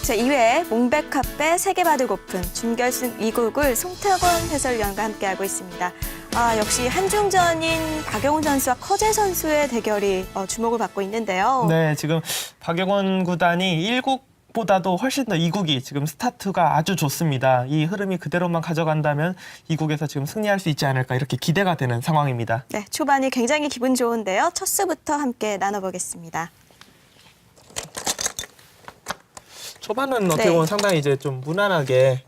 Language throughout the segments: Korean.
자, 2회 몽백카페 세계바둑오픈 준결승 2국을 송태권 해설위원과 함께하고 있습니다. 역시 한중전인 박영훈 선수와 커제 선수의 대결이 주목을 받고 있는데요. 네, 지금 박영훈 구단이 1국보다도 훨씬 더 2국이 지금 스타트가 아주 좋습니다. 이 흐름이 그대로만 가져간다면 2국에서 지금 승리할 수 있지 않을까 이렇게 기대가 되는 상황입니다. 네, 초반이 굉장히 기분 좋은데요. 첫 수부터 함께 나눠보겠습니다. 초반은 어떻게 보면 상당히 이제 좀 무난하게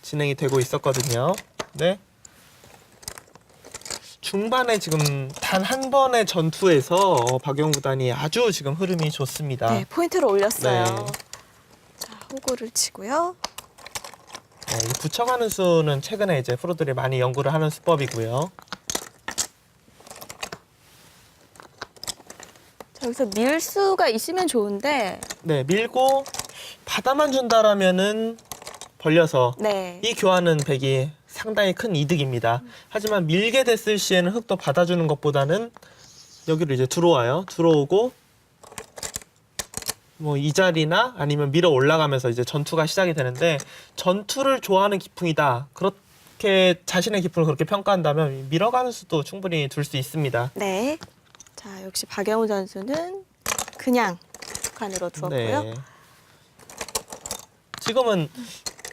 진행이 되고 있었거든요. 네. 중반에 지금 단 한 번의 전투에서 박영훈 구단이 아주 지금 흐름이 좋습니다. 네, 포인트를 올렸어요. 네. 자, 호구를 치고요. 이 붙여가는 수는 최근에 이제 프로들이 많이 연구를 하는 수법이고요. 자, 여기서 밀수가 있으면 좋은데. 네, 밀고 받아만 준다라면은 벌려서 네. 이 교환은 백이 상당히 큰 이득입니다. 하지만 밀게 됐을 시에는 흑도 받아주는 것보다는 여기로 이제 들어와요. 들어오고 뭐 이 자리나 아니면 밀어 올라가면서 이제 전투가 시작이 되는데 전투를 좋아하는 기풍이다. 그렇게 자신의 기풍을 그렇게 평가한다면 밀어가는 수도 충분히 둘 수 있습니다. 네. 자, 역시 박영훈 선수는 그냥 간으로 두었고요. 네. 지금은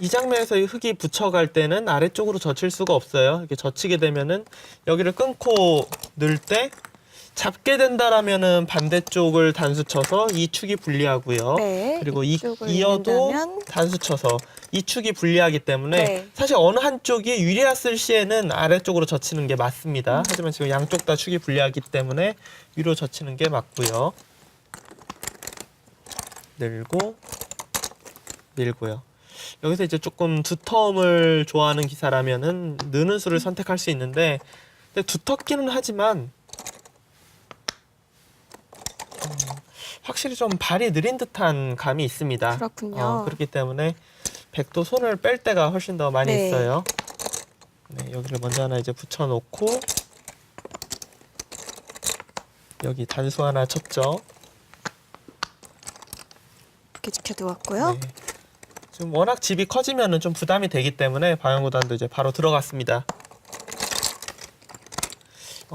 이 장면에서 이 흙이 붙여갈 때는 아래쪽으로 젖힐 수가 없어요. 이렇게 젖히게 되면은 여기를 끊고 넣을 때 잡게 된다라면은 반대쪽을 단수 쳐서 이 축이 불리하고요. 네, 그리고 이쪽을 이어도 넣는다면? 단수 쳐서 이 축이 불리하기 때문에 네. 사실 어느 한쪽이 유리했을 시에는 아래쪽으로 젖히는 게 맞습니다. 하지만 지금 양쪽 다 축이 불리하기 때문에 위로 젖히는 게 맞고요. 늘고 밀고요. 여기서 이제 조금 두터움을 좋아하는 기사라면은 느는 수를 선택할 수 있는데 근데 두텁기는 하지만 확실히 좀 발이 느린 듯한 감이 있습니다. 그렇군요. 그렇기 때문에 백도 손을 뺄 때가 훨씬 더 많이 네. 있어요. 네, 여기를 먼저 하나 이제 붙여놓고 여기 단수 하나 쳤죠. 이렇게 지켜두었고요. 네. 지금 워낙 집이 커지면은 좀 부담이 되기 때문에 박영훈 구단도 이제 바로 들어갔습니다.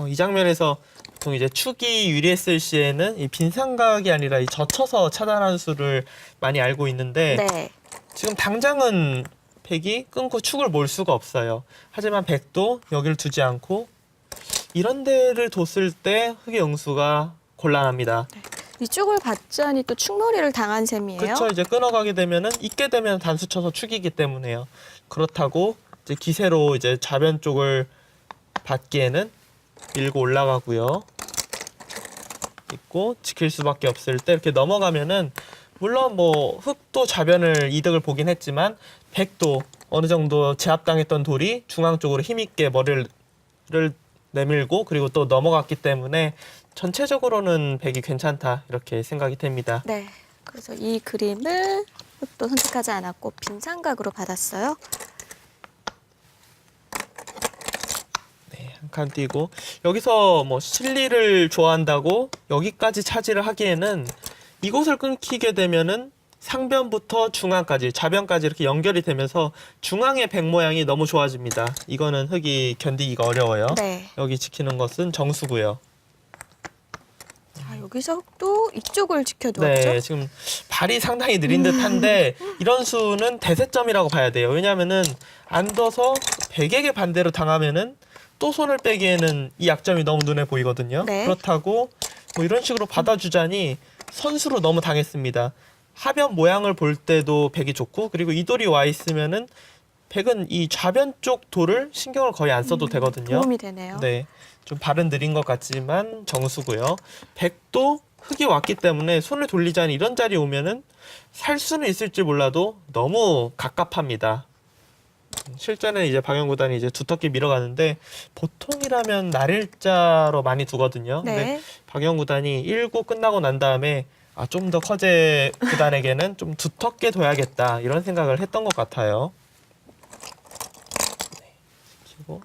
이 장면에서 보통 이제 축이 유리했을 시에는 이 빈삼각이 아니라 이 젖혀서 차단하는 수를 많이 알고 있는데 네. 지금 당장은 백이 끊고 축을 몰 수가 없어요. 하지만 백도 여기를 두지 않고 이런 데를 뒀을 때 흑의 응수가 곤란합니다. 이쪽을 받자니 또 축놀이를 당한 셈이에요. 그렇죠. 이제 끊어가게 되면은 있게 되면 단수 쳐서 축이기 때문에요. 그렇다고 이제 기세로 이제 좌변 쪽을 받기에는 밀고 올라가고요. 있고 지킬 수밖에 없을 때 이렇게 넘어가면은 물론 뭐 흑도 좌변을 이득을 보긴 했지만 백도 어느 정도 제압당했던 돌이 중앙 쪽으로 힘있게 머리를 내밀고 그리고 또 넘어갔기 때문에 전체적으로는 백이 괜찮다 이렇게 생각이 됩니다. 네. 그래서 이 그림을 또 선택하지 않았고 빈삼각으로 받았어요. 네, 한 칸 띄고 여기서 뭐 실리를 좋아한다고 여기까지 차지를 하기에는 이곳을 끊기게 되면은 상변부터 중앙까지 좌변까지 이렇게 연결이 되면서 중앙의 백 모양이 너무 좋아집니다. 이거는 흑이 견디기가 어려워요. 네. 여기 지키는 것은 정수고요. 자, 여기서 또 이쪽을 지켜두었죠. 네, 지금 발이 상당히 느린 듯한데 이런 수는 대세점이라고 봐야 돼요. 왜냐하면은 안 둬서 백에게 반대로 당하면은 또 손을 빼기에는 이 약점이 너무 눈에 보이거든요. 네. 그렇다고 뭐 이런 식으로 받아주자니 선수로 너무 당했습니다. 하변 모양을 볼 때도 백이 좋고 그리고 이 돌이 와 있으면은 백은 이 좌변 쪽 돌을 신경을 거의 안 써도 되거든요. 도움이 되네요. 네, 좀 발은 느린 것 같지만 정수고요. 백도 흑이 왔기 때문에 손을 돌리자니 이런 자리 오면은 살 수는 있을지 몰라도 너무 갑갑합니다. 실전에 이제 박영훈 구단이 이제 두텁게 밀어가는데 보통이라면 날일자로 많이 두거든요. 네. 근데 박영훈 구단이 1구 끝나고 난 다음에 좀 더 커제 구단에게는 좀 두텁게 둬야겠다 이런 생각을 했던 것 같아요. 네, 지키고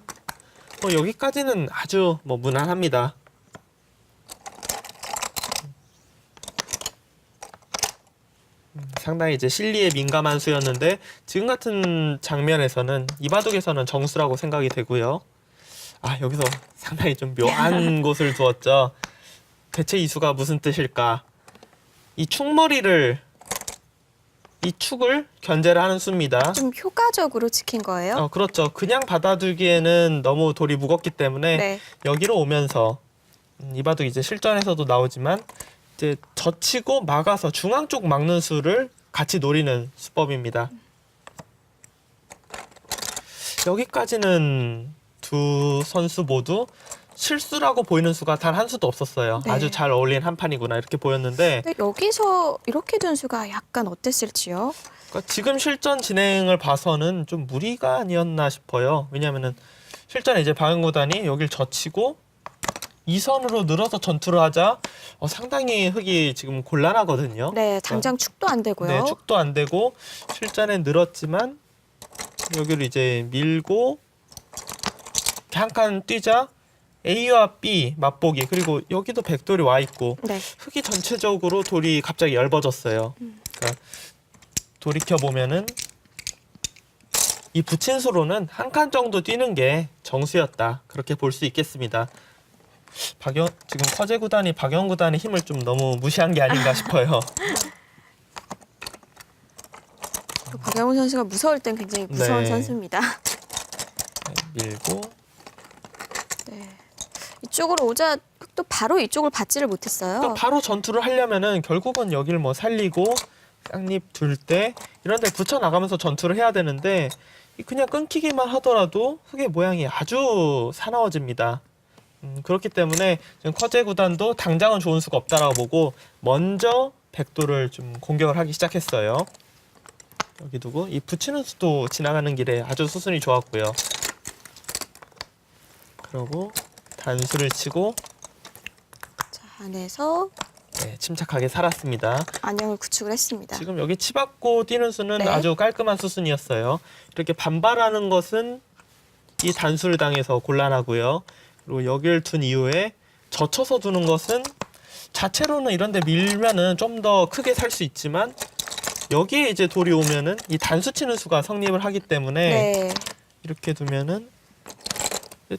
여기까지는 아주 뭐 무난합니다. 상당히 이제 실리에 민감한 수였는데 지금 같은 장면에서는 이 바둑에서는 정수라고 생각이 되고요. 아, 여기서 상당히 좀 묘한 곳을 두었죠. 대체 이 수가 무슨 뜻일까? 이 축을 견제를 하는 수입니다. 좀 효과적으로 지킨 거예요? 그렇죠. 그냥 받아두기에는 너무 돌이 무겁기 때문에 네. 여기로 오면서 이 바둑 이제 실전에서도 나오지만 이제 젖히고 막아서 중앙 쪽 막는 수를 같이 노리는 수법입니다. 여기까지는 두 선수 모두 실수라고 보이는 수가 단 한 수도 없었어요. 네. 아주 잘 어울린 한 판이구나 이렇게 보였는데 근데 여기서 이렇게 둔 수가 약간 어땠을지요? 그러니까 지금 실전 진행을 봐서는 좀 무리가 아니었나 싶어요. 왜냐하면은 실전에 이제 박영구단이 여길 젖히고 이 선으로 늘어서 전투를 하자 상당히 흙이 지금 곤란하거든요. 네, 당장 축도 안 되고요. 네, 축도 안 되고 실전에 늘었지만 여기를 이제 밀고 한 칸 뛰자 A와 B 맛보기 그리고 여기도 백돌이 와 있고 네. 흙이 전체적으로 돌이 갑자기 얇아졌어요. 그러니까 돌이켜 보면은 이 붙인 수로는 한 칸 정도 뛰는 게 정수였다 그렇게 볼 수 있겠습니다. 지금 커제 구단이 박영 구단의 힘을 좀 너무 무시한 게 아닌가 싶어요. 박영훈 선수가 무서울 땐 굉장히 무서운 네. 선수입니다. 밀고 네. 이쪽으로 오자 또 바로 이쪽을 받지를 못했어요. 그러니까 바로 전투를 하려면은 결국은 여기를 뭐 살리고 쌍립 둘 때 이런 데 붙여 나가면서 전투를 해야 되는데 그냥 끊기기만 하더라도 흙의 모양이 아주 사나워집니다. 그렇기 때문에 지금 커제 구단도 당장은 좋은 수가 없다라고 보고 먼저 백도를 좀 공격을 하기 시작했어요. 여기 두고 이 붙이는 수도 지나가는 길에 아주 수순이 좋았고요. 그리고 단수를 치고 자, 안에서 네, 침착하게 살았습니다. 안영을 구축을 했습니다. 지금 여기 치받고 뛰는 수는 네. 아주 깔끔한 수순이었어요. 이렇게 반발하는 것은 이 단수를 당해서 곤란하고요. 그리고 여기를 둔 이후에 젖혀서 두는 것은 자체로는 이런 데 밀면은 좀 더 크게 살 수 있지만 여기에 이제 돌이 오면은 이 단수 치는 수가 성립을 하기 때문에 네. 이렇게 두면은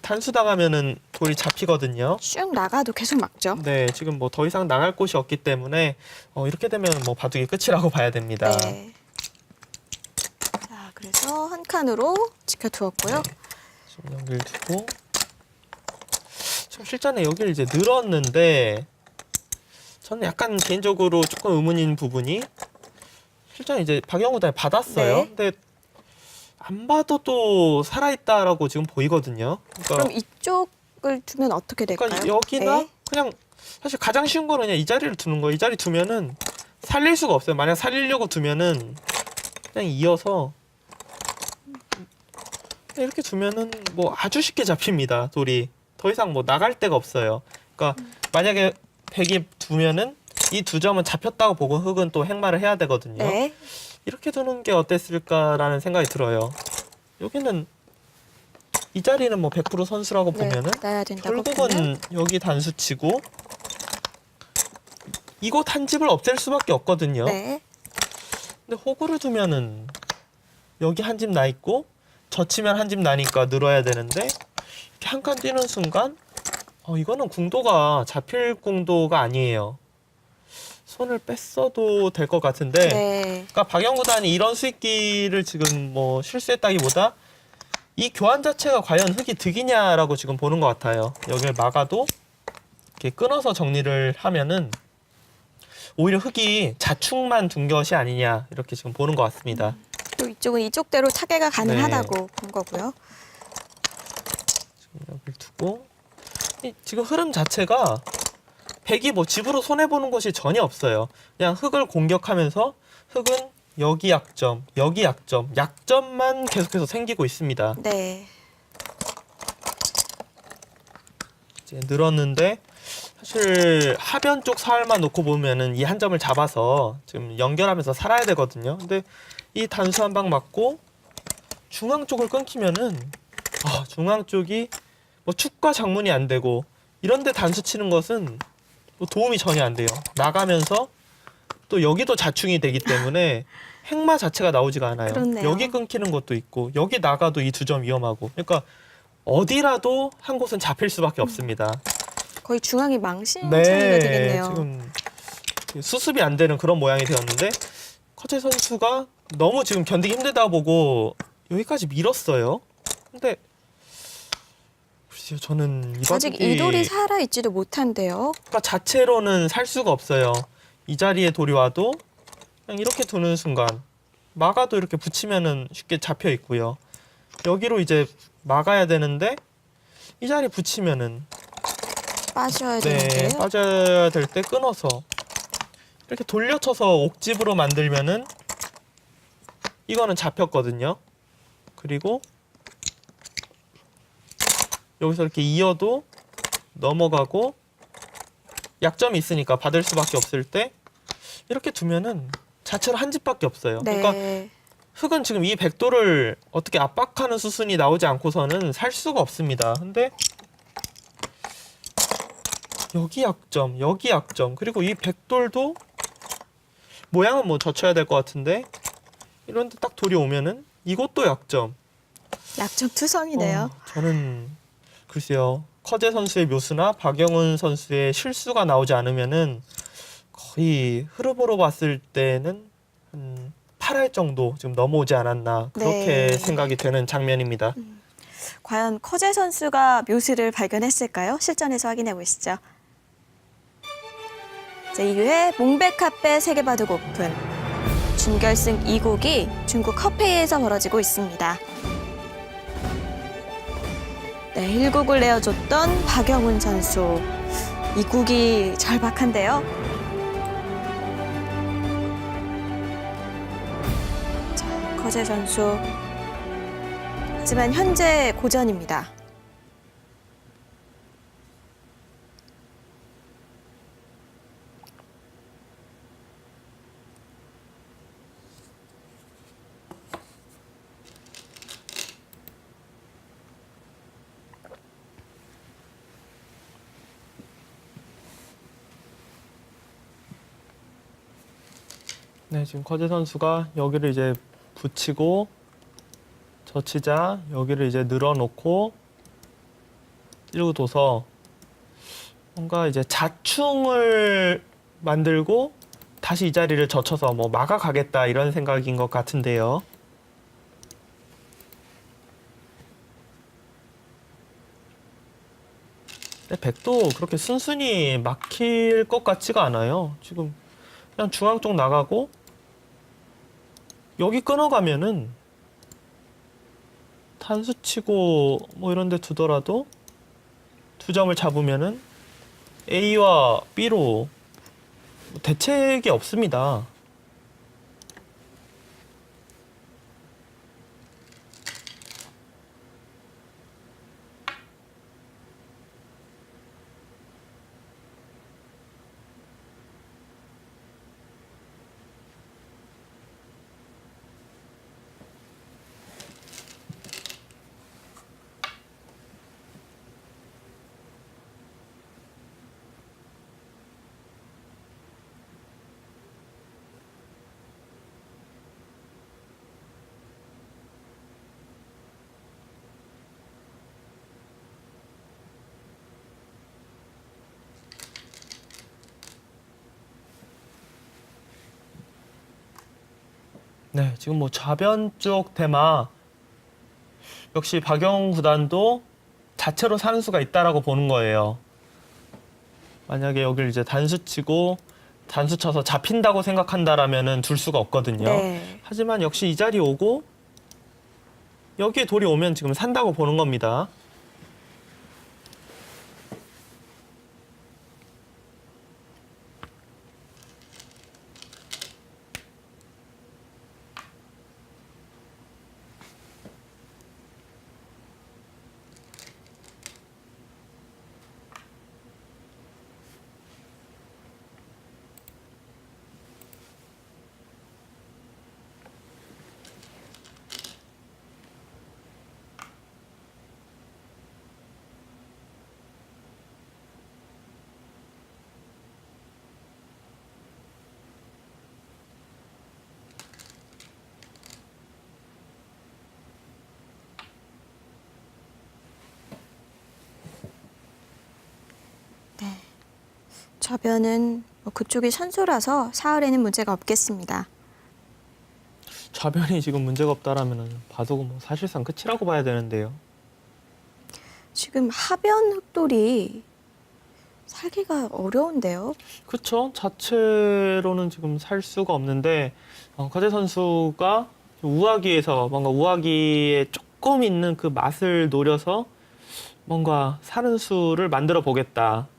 단수 당하면은 돌이 잡히거든요. 쭉 나가도 계속 막죠. 네, 지금 뭐 더 이상 나갈 곳이 없기 때문에 이렇게 되면 뭐 바둑이 끝이라고 봐야 됩니다. 네. 자, 그래서 한 칸으로 지켜두었고요. 지금 여기를 두고 지금 실전에 여기를 이제 늘었는데 저는 약간 개인적으로 조금 의문인 부분이 실전에 이제 박영우 단이 받았어요. 네. 근데 안 봐도 또 살아있다라고 지금 보이거든요. 그러니까, 그럼 이쪽을 두면 어떻게 될까요? 그러니까 여기나 네. 그냥 사실 가장 쉬운 거는 그냥 이 자리를 두는 거예요. 이 자리 두면은 살릴 수가 없어요. 만약 살리려고 두면은 그냥 이어서 이렇게 두면은 뭐 아주 쉽게 잡힙니다. 돌이 더 이상 뭐 나갈 데가 없어요. 그러니까 만약에 100이 두면은 이 두 점은 잡혔다고 보고 흙은 또 행마를 해야 되거든요. 네. 이렇게 두는 게 어땠을까라는 생각이 들어요. 여기는 이 자리는 뭐 100% 선수라고 네, 보면은 나야 된다고 보면 결국은 여기 단수 치고 이곳 한 집을 없앨 수밖에 없거든요. 네. 근데 호구를 두면은 여기 한 집 나 있고 젖히면 한 집 나니까 늘어야 되는데 이렇게 한 칸 뛰는 순간 이거는 궁도가 잡힐 궁도가 아니에요. 손을 뺐어도 될 것 같은데 네. 그러니까 박영구단이 이런 수익기를 지금 뭐 실수했다기보다 이 교환 자체가 과연 흙이 득이냐라고 지금 보는 것 같아요. 여기를 막아도 이렇게 끊어서 정리를 하면은 오히려 흙이 자축만 둔 것이 아니냐 이렇게 지금 보는 것 같습니다. 또 이쪽은 이쪽대로 타개가 가능하다고 본 거고요. 지금 여기를 두고 지금 흐름 자체가 백이 뭐 집으로 손해보는 것이 전혀 없어요. 그냥 흙을 공격하면서 흙은 여기 약점, 여기 약점, 약점만 계속해서 생기고 있습니다. 네. 이제 늘었는데 사실 하변 쪽 사활만 놓고 보면은 이 한 점을 잡아서 지금 연결하면서 살아야 되거든요. 근데 이 단수 한 방 맞고 중앙 쪽을 끊기면은 중앙 쪽이 뭐 축과 장문이 안 되고 이런데 단수 치는 것은 뭐 도움이 전혀 안 돼요. 나가면서 또 여기도 자충이 되기 때문에 행마 자체가 나오지가 않아요. 그렇네요. 여기 끊기는 것도 있고 여기 나가도 이 두 점 위험하고. 그러니까 어디라도 한 곳은 잡힐 수밖에 없습니다. 거의 중앙이 망신창이가 되겠네요. 지금 수습이 안 되는 그런 모양이 되었는데 커제 선수가 너무 지금 견디기 힘들다 보고 여기까지 밀었어요. 근데 글쎄요, 저는 이 아직 바둑이 이 돌이 살아있지도 못한데요. 그러니까 자체로는 살 수가 없어요. 이 자리에 돌이 와도 그냥 이렇게 두는 순간 막아도 이렇게 붙이면은 쉽게 잡혀 있고요. 여기로 이제 막아야 되는데 이 자리에 붙이면은 빠져야 되는데요. 빠져야 될 때 끊어서 이렇게 돌려쳐서 옥집으로 만들면은 이거는 잡혔거든요. 그리고 여기서 이렇게 이어도 넘어가고 약점이 있으니까 받을 수밖에 없을 때 이렇게 두면은 자체로 한 집밖에 없어요. 네. 그러니까 흑은 지금 이 백도를 어떻게 압박하는 수순이 나오지 않고서는 살 수가 없습니다. 근데 여기 약점, 여기 약점, 그리고 이 백돌도 모양은 뭐 젖혀야 될 것 같은데 이런데 딱 돌이 오면은 이것도 약점. 약점 투성이네요. 저는 글쎄요. 커제 선수의 묘수나 박영훈 선수의 실수가 나오지 않으면은 거의 흐름으로 봤을 때는 한 8할 정도 지금 넘어오지 않았나 그렇게 네. 생각이 되는 장면입니다. 과연 커제 선수가 묘수를 발견했을까요? 실전에서 확인해 보시죠. 제2회 몽베카페 세계바둑 오픈 준결승 2국이 중국 커페이에서 벌어지고 있습니다. 네, 1국을 내어줬던 박영훈 선수. 2국이 절박한데요. 자, 커제 선수. 하지만 현재 고전입니다. 네, 지금 커제 선수가 여기를 이제 붙이고 젖히자 여기를 이제 늘어놓고 찌르고 둬서 뭔가 이제 자충을 만들고 다시 이 자리를 젖혀서 뭐 막아가겠다 이런 생각인 것 같은데요. 근데 백도 그렇게 순순히 막힐 것 같지가 않아요. 지금 그냥 중앙 쪽 나가고 여기 끊어가면은 단수 치고 뭐 이런 데 두더라도 두 점을 잡으면은 A와 B로 대책이 없습니다. 네, 지금 뭐 좌변 쪽 테마 역시 박영 구단도 자체로 사는 수가 있다라고 보는 거예요. 만약에 여기를 이제 단수 치고 단수 쳐서 잡힌다고 생각한다라면은 둘 수가 없거든요. 네. 하지만 역시 이 자리 오고 여기에 돌이 오면 지금 산다고 보는 겁니다. 좌변은 뭐 그쪽이 선수라서 사흘에는 문제가 없겠습니다. 좌변이 지금 문제가 없다라면 바둑은 뭐 사실상 끝이라고 봐야 되는데요. 지금 하변 흑돌이 살기가 어려운데요. 그렇죠. 자체로는 지금 살 수가 없는데 거제 선수가 우아기에서 뭔가 우아기에 조금 있는 그 맛을 노려서 뭔가 사는 수를 만들어 보겠다.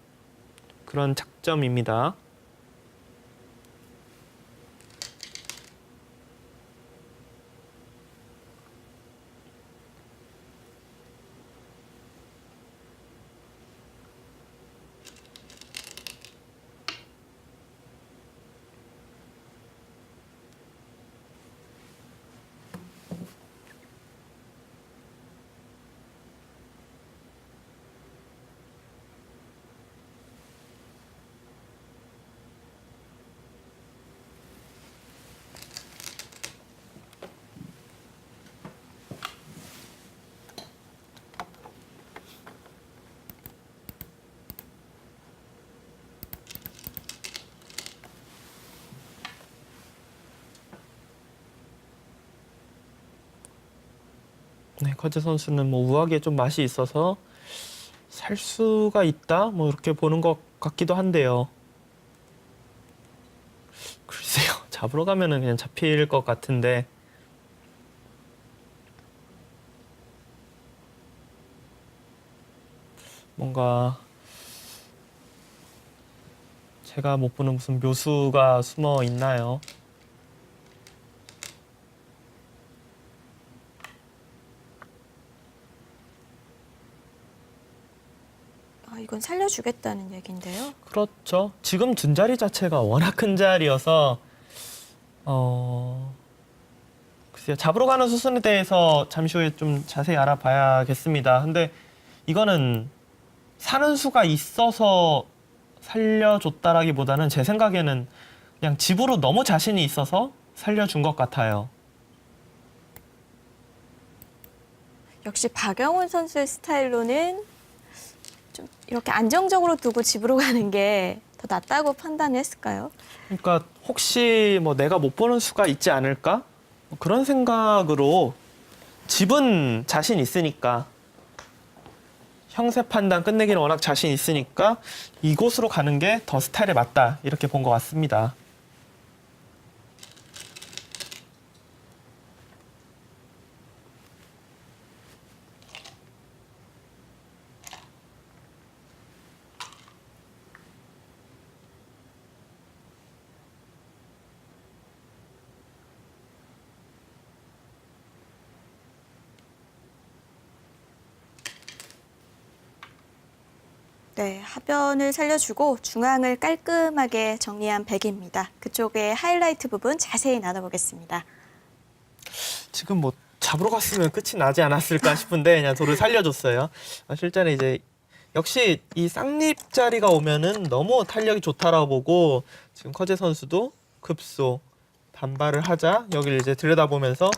그런 작점입니다. 네, 거제 선수는 뭐 우아기에 좀 맛이 있어서 살 수가 있다, 뭐 이렇게 보는 것 같기도 한데요. 글쎄요, 잡으러 가면은 그냥 잡힐 것 같은데. 뭔가 제가 못 보는 무슨 묘수가 숨어 있나요? 이건 살려주겠다는 얘긴데요. 그렇죠. 지금 둔 자리 자체가 워낙 큰 자리여서 글쎄요. 잡으러 가는 수순에 대해서 잠시 후에 좀 자세히 알아봐야겠습니다. 근데 이거는 사는 수가 있어서 살려줬다라기보다는 제 생각에는 그냥 집으로 너무 자신이 있어서 살려준 것 같아요. 역시 박영훈 선수의 스타일로는 좀 이렇게 안정적으로 두고 집으로 가는 게 더 낫다고 판단했을까요? 그러니까 혹시 뭐 내가 못 보는 수가 있지 않을까? 뭐 그런 생각으로 집은 자신 있으니까 형세 판단 끝내기는 워낙 자신 있으니까 이곳으로 가는 게 더 스타일에 맞다 이렇게 본 것 같습니다. 네, 하변을 살려주고 중앙을 깔끔하게 정리한 백입니다. 그쪽의 하이라이트 부분 자세히 나눠보겠습니다. 지금 뭐 잡으러 갔으면 끝이 나지 않았을까 싶은데 그냥 돌을 살려줬어요. 실제는 이제 역시 이 쌍립 자리가 오면은 너무 탄력이 좋다라고 보고 지금 커제 선수도 급소 반발을 하자 여기를 이제 들여다보면서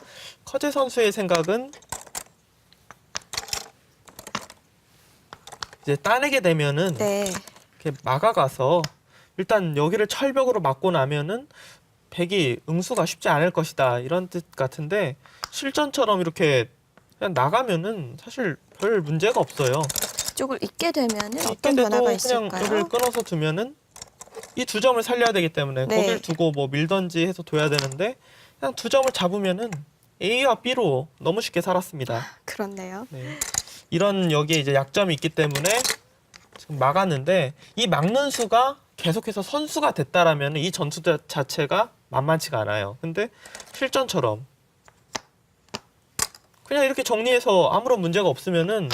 커제 선수의 생각은 이제 따내게 되면은 네, 이렇게 막아가서 일단 여기를 철벽으로 막고 나면은 백이 응수가 쉽지 않을 것이다 이런 뜻 같은데 실전처럼 이렇게 그냥 나가면은 사실 별 문제가 없어요. 이쪽을 잇게 되면은 이때 어떤 돼도 변화가 그냥 있을까요? 여기를 끊어서 두면은 이 두 점을 살려야 되기 때문에 네. 거길 두고 뭐 밀던지 해서 둬야 되는데 그냥 두 점을 잡으면은 A와 B로 너무 쉽게 살았습니다. 그렇네요. 네. 이런 여기에 이제 약점이 있기 때문에 지금 막았는데 이 막는 수가 계속해서 선수가 됐다라면 이 전투 자체가 만만치가 않아요. 근데 실전처럼 그냥 이렇게 정리해서 아무런 문제가 없으면은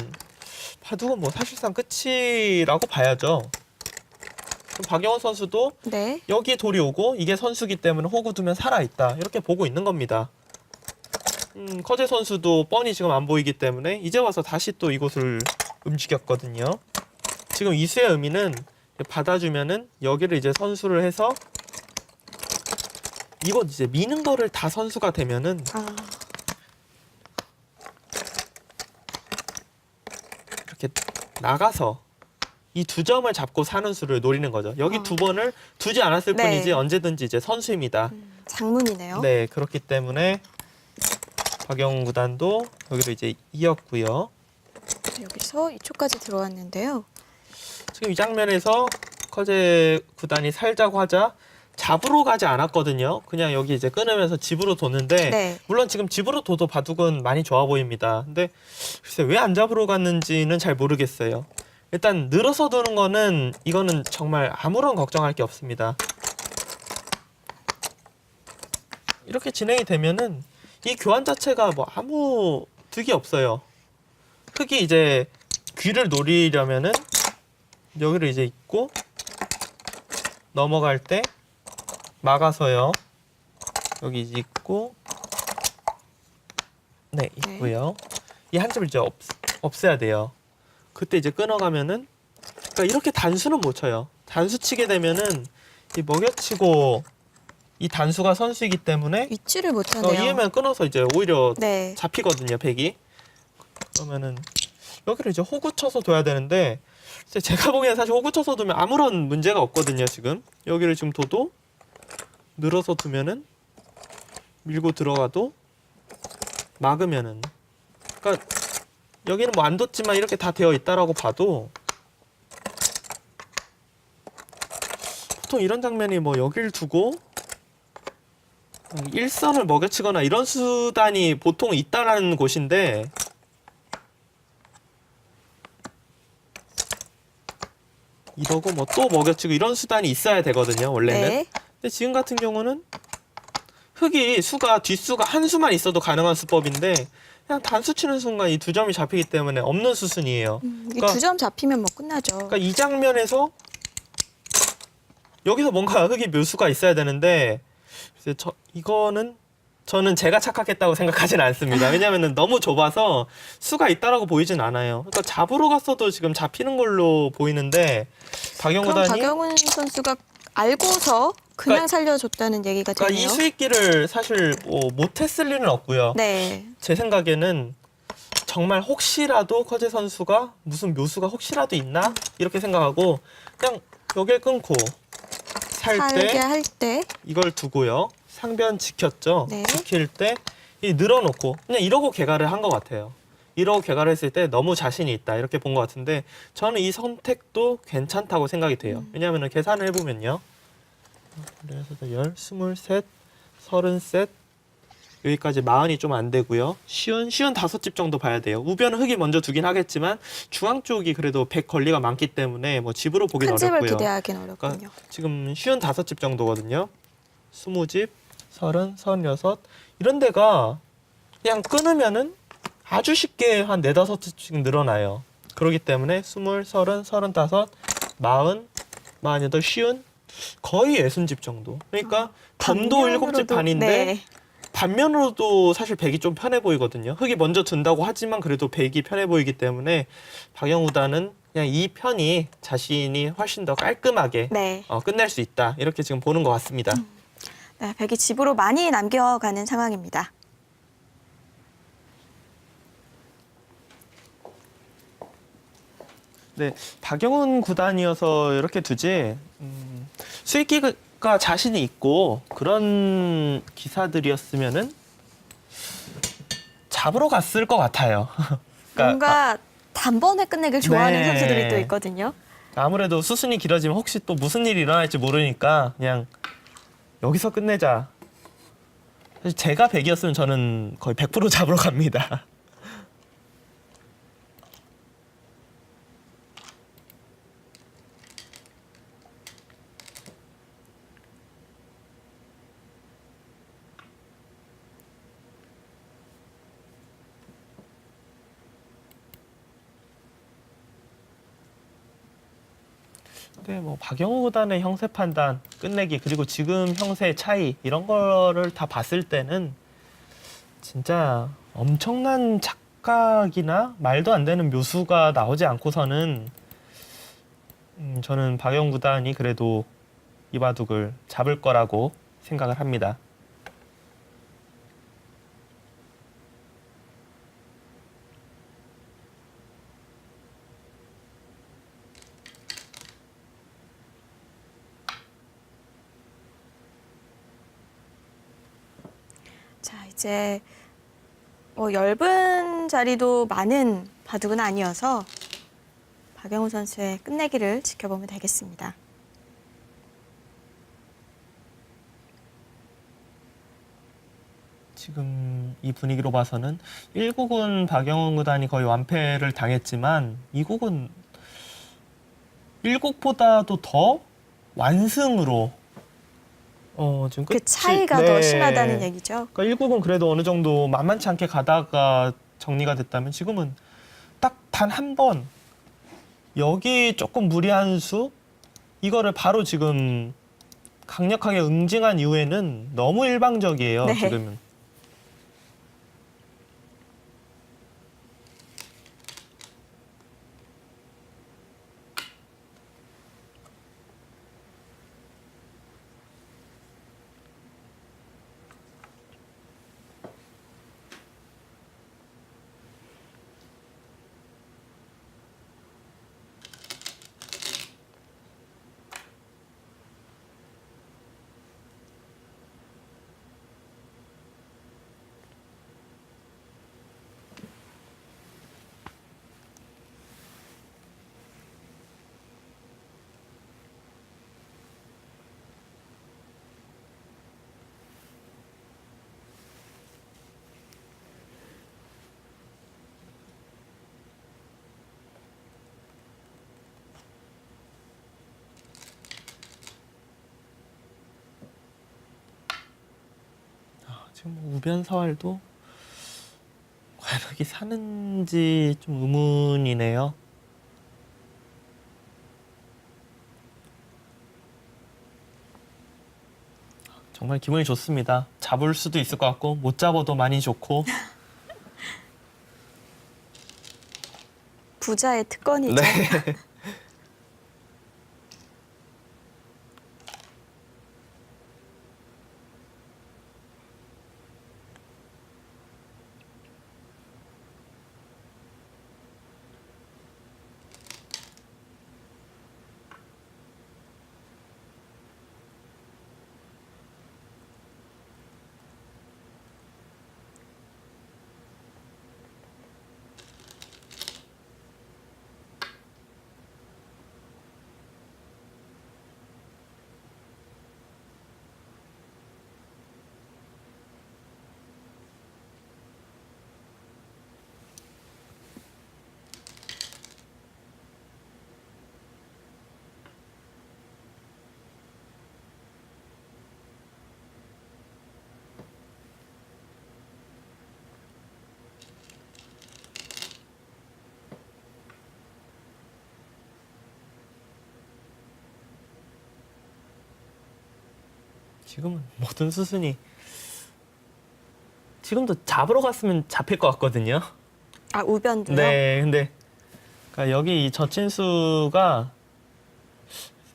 바둑은 뭐 사실상 끝이라고 봐야죠. 그럼 박영원 선수도 네, 여기에 돌이 오고 이게 선수기 때문에 호구 두면 살아있다 이렇게 보고 있는 겁니다. 커제 선수도 뻔히 지금 안 보이기 때문에 이제 와서 다시 또 이곳을 움직였거든요. 지금 이수의 의미는 받아주면은 여기를 이제 선수를 해서 이번 이제 미는 거를 다 선수가 되면은 이렇게 나가서 이 두 점을 잡고 사는 수를 노리는 거죠. 여기 두 번을 두지 않았을 네. 뿐이지 언제든지 이제 선수입니다. 장문이네요. 네, 그렇기 때문에 박영훈 구단도 여기로 이제 이었고요. 여기서 2초까지 들어왔는데요. 지금 이 장면에서 커제 구단이 살자고 하자 잡으러 가지 않았거든요. 그냥 여기 이제 끊으면서 집으로 뒀는데 네. 물론 지금 집으로 둬도 바둑은 많이 좋아 보입니다. 근데 글쎄 왜 안 잡으러 갔는지는 잘 모르겠어요. 일단 늘어서 두는 거는 이거는 정말 아무런 걱정할 게 없습니다. 이렇게 진행이 되면은 이 교환 자체가 뭐 아무 득이 없어요. 흑이 이제 귀를 노리려면은 여기를 이제 있고 넘어갈 때 막아서요. 여기 이제 있고 네 있고요. 이 한 점을 이제 없애야 돼요. 그때 이제 끊어가면은 그러니까 이렇게 단수는 못 쳐요. 단수 치게 되면은 이 먹여치고 이 단수가 선수이기 때문에 위치를 못하네요. 이으면 끊어서 이제 오히려 네. 잡히거든요. 백이. 그러면은 여기를 이제 호구 쳐서 둬야 되는데 제가 보기엔 사실 호구 쳐서 두면 아무런 문제가 없거든요. 지금 여기를 지금 둬도 늘어서 두면은 밀고 들어가도 막으면은 그러니까 여기는 뭐 안 뒀지만 이렇게 다 되어 있다라고 봐도 보통 이런 장면이 뭐 여길 두고 일선을 먹여치거나 이런 수단이 보통 있다라는 곳인데 이러고 뭐 또 먹여치고 이런 수단이 있어야 되거든요. 원래는. 네. 근데 지금 같은 경우는 흑이 수가 뒷수가 한 수만 있어도 가능한 수법인데 그냥 단수 치는 순간 이 두 점이 잡히기 때문에 없는 수순이에요. 이 두 점 잡히면 뭐 끝나죠. 그러니까 이 장면에서 여기서 뭔가 흑이 묘수가 있어야 되는데 이거는 저는 제가 착각했다고 생각하진 않습니다. 왜냐하면 너무 좁아서 수가 있다라고 보이진 않아요. 그러니까 잡으러 갔어도 지금 잡히는 걸로 보이는데 박영우 그럼 단이 박영훈 선수가 알고서 그냥 살려줬다는 얘기가 그러니까 되네요. 이 수익기를 사실 뭐 못했을 리는 없고요. 네. 제 생각에는 정말 혹시라도 커제 선수가 무슨 묘수가 혹시라도 있나 이렇게 생각하고 그냥 여길 끊고 살 살게 때 할 때. 이걸 두고요. 상변 지켰죠. 네. 지킬 때 이 늘어놓고 그냥 이러고 개가를 한 것 같아요. 이러고 개가를 했을 때 너무 자신이 있다 이렇게 본 것 같은데 저는 이 선택도 괜찮다고 생각이 돼요. 왜냐하면 계산을 해보면요. 그래서 10, 23, 30셋 여기까지 40이 좀 안 되고요. 쉬운 5집 정도 봐야 돼요. 우변은 흑이 먼저 두긴 하겠지만 중앙 쪽이 그래도 100 권리가 많기 때문에 뭐 집으로 보긴 큰 집을 어렵고요. 기대하기는 어렵군요. 그러니까 지금 쉬운 5집 정도거든요. 20집, 30, 36 이런 데가 그냥 끊으면은 아주 쉽게 한 4, 5집 늘어나요. 그렇기 때문에 20, 30, 35, 40, 48, 쉬운 거의 60집 정도. 그러니까 범도 7집 반인데 네. 반면으로도 사실 백이 좀 편해 보이거든요. 흑이 먼저 든다고 하지만 그래도 백이 편해 보이기 때문에 박영우단은 그냥 이 편이 자신이 훨씬 더 깔끔하게 네. 끝낼 수 있다. 이렇게 지금 보는 것 같습니다. 네, 백이 집으로 많이 남겨가는 상황입니다. 네, 박영훈 구단이어서 이렇게 두지 수익기가 자신이 있고 그런 기사들이었으면은 잡으러 갔을 것 같아요. 그러니까 뭔가 단번에 끝내길 좋아하는 네. 선수들이 또 있거든요. 아무래도 수순이 길어지면 혹시 또 무슨 일이 일어날지 모르니까 그냥 여기서 끝내자. 사실 제가 100이었으면 저는 거의 100% 잡으러 갑니다. 네, 뭐 박영우 구단의 형세 판단, 끝내기 그리고 지금 형세의 차이 이런 거를 다 봤을 때는 진짜 엄청난 착각이나 말도 안 되는 묘수가 나오지 않고서는 저는 박영우 구단이 그래도 이 바둑을 잡을 거라고 생각을 합니다. 이제 엷은 자리도 많은 바둑은 아니어서 박영우 선수의 끝내기를 지켜보면 되겠습니다. 지금 이 분위기로 봐서는 1국은 박영훈 구단이 거의 완패를 당했지만 2국은 1국보다도 더 완승으로 지금 그 차이가 더 심하다는 얘기죠. 그러니까 1국은 그래도 어느 정도 만만치 않게 가다가 정리가 됐다면 지금은 딱 단 한 번 여기 조금 무리한 수 이거를 바로 지금 강력하게 응징한 이후에는 너무 일방적이에요. 네. 지금은. 지금 뭐 우변 서활도 과연 여기 사는지 좀 의문이네요. 정말 기분이 좋습니다. 잡을 수도 있을 것 같고 못 잡아도 많이 좋고. 부자의 특권이죠. 네. 지금은 모든 수순이 지금도 잡으러 갔으면 잡힐 것 같거든요. 아, 우변도요? 네, 근데 그러니까 여기 이 저친수가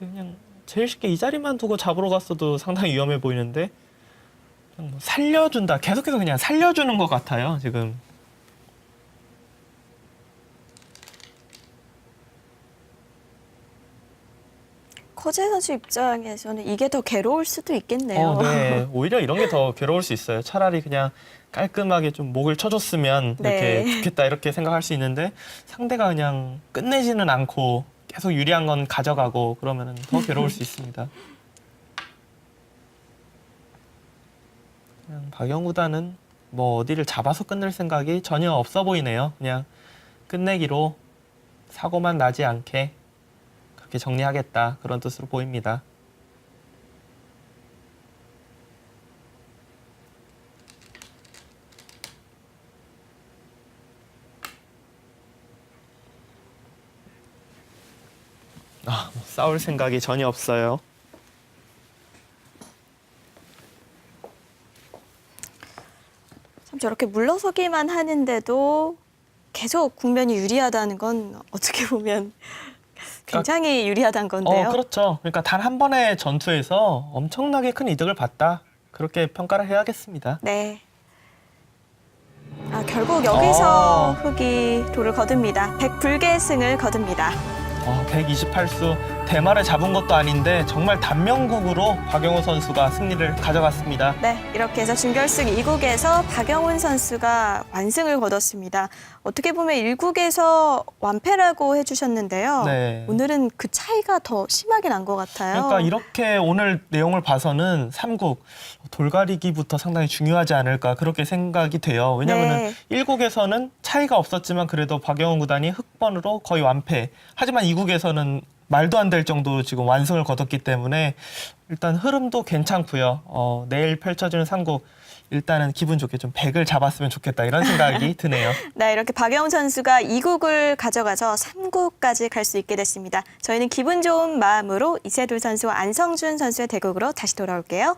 그냥 제일 쉽게 이 자리만 두고 잡으러 갔어도 상당히 위험해 보이는데 그냥 뭐 살려준다. 계속해서 그냥 살려주는 것 같아요. 지금. 커제 선수 입장에서는 이게 더 괴로울 수도 있겠네요. 네. 오히려 이런 게 더 괴로울 수 있어요. 차라리 그냥 깔끔하게 좀 목을 쳐줬으면 이렇게 네. 좋겠다 이렇게 생각할 수 있는데 상대가 그냥 끝내지는 않고 계속 유리한 건 가져가고 그러면 더 괴로울 수 있습니다. 그냥 박영우단은 뭐 어디를 잡아서 끝낼 생각이 전혀 없어 보이네요. 그냥 끝내기로 사고만 나지 않게 그렇게 정리하겠다 그런 뜻으로 보입니다. 뭐 싸울 생각이 전혀 없어요. 참 저렇게 물러서기만 하는데도 계속 국면이 유리하다는 건 어떻게 보면 굉장히 유리하다는 건데요. 그렇죠. 그러니까 단 한 번의 전투에서 엄청나게 큰 이득을 봤다. 그렇게 평가를 해야겠습니다. 네. 결국 여기서 흑이 도를 거둡니다. 백불계승을 거둡니다. 128수 대마를 잡은 것도 아닌데 정말 단명국으로 박영호 선수가 승리를 가져갔습니다. 네, 이렇게 해서 준결승 2국에서 박영훈 선수가 완승을 거뒀습니다. 어떻게 보면 1국에서 완패라고 해주셨는데요. 네. 오늘은 그 차이가 더 심하게 난 것 같아요. 그러니까 이렇게 오늘 내용을 봐서는 3국 돌가리기부터 상당히 중요하지 않을까 그렇게 생각이 돼요. 왜냐하면 네. 1국에서는 차이가 없었지만 그래도 박영훈 구단이 흑번으로 거의 완패. 하지만 2국에서는 말도 안 될 정도로 지금 완승을 거뒀기 때문에 일단 흐름도 괜찮고요. 내일 펼쳐지는 3국 일단은 기분 좋게 좀 100을 잡았으면 좋겠다 이런 생각이 드네요. 네, 이렇게 박영훈 선수가 2국을 가져가서 3국까지 갈 수 있게 됐습니다. 저희는 기분 좋은 마음으로 이세돌 선수와 안성준 선수의 대국으로 다시 돌아올게요.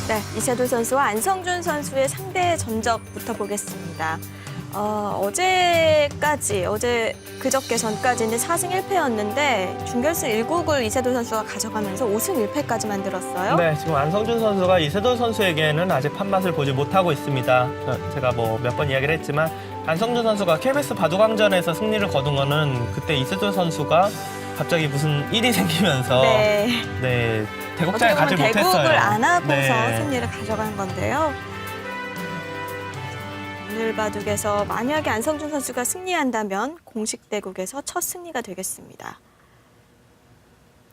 네, 이세돌 선수와 안성준 선수의 상대 전적부터 보겠습니다. 어제 그저께 전까지는 4승 1패였는데 준결승 1국을 이세돌 선수가 가져가면서 5승 1패까지 만들었어요. 네, 지금 안성준 선수가 이세돌 선수에게는 아직 판맛을 보지 못하고 있습니다. 제가 뭐 몇 번 이야기를 했지만 안성준 선수가 KBS 바둑왕전에서 승리를 거둔 거는 그때 이세돌 선수가 갑자기 무슨 일이 생기면서 네, 대국장에 가지 못했어요. 대국을 안 하고서 네. 승리를 가져간 건데요. 오늘 바둑에서 만약에 안성준 선수가 승리한다면 공식 대국에서 첫 승리가 되겠습니다.